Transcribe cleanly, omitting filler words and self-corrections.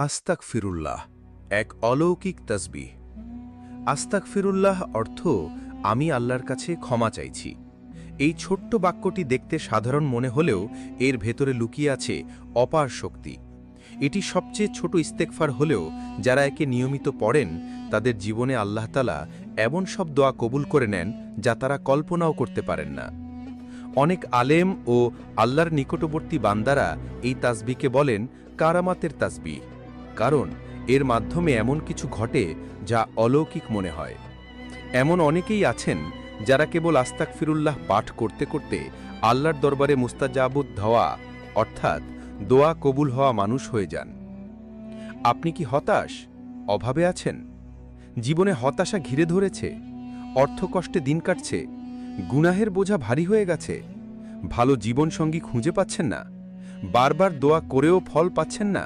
আস্তাগফিরুল্লাহ এক অলৌকিক তাসবিহ। আস্তাগফিরুল্লাহ অর্থ আমি আল্লাহর কাছে ক্ষমা চাইছি। এই ছোট্ট বাক্যটি দেখতে সাধারণ মনে হলেও এর ভেতরে লুকিয়ে আছে অপার শক্তি। এটি সবচেয়ে ছোট ইস্তেগফার হলেও যারা একে নিয়মিত পড়েন তাদের জীবনে আল্লাহ তাআলা এমন সব দোয়া কবুল করে নেন যা তারা কল্পনাও করতে পারেন না। অনেক আলেম ও আল্লাহর নিকটবর্তী বান্দারা এই তাসবিহকে বলেন কারামাতের তাসবিহ, কারণ এর মাধ্যমে এমন কিছু ঘটে যা অলৌকিক মনে হয়। এমন অনেকেই আছেন যারা কেবল আস্তাগফিরুল্লাহ পাঠ করতে করতে আল্লাহর দরবারে মুস্তাজাবুদ দোয়া অর্থাৎ দোয়া কবুল হওয়া মানুষ হয়ে যান। আপনি কি হতাশ, অভাবে আছেন? জীবনে হতাশা ঘিরে ধরেছে, অর্থকষ্টে দিন কাটছে, গুনাহের বোঝা ভারী হয়ে গেছে, ভালো জীবনসঙ্গী খুঁজে পাচ্ছেন না, বারবার দোয়া করেও ফল পাচ্ছেন না?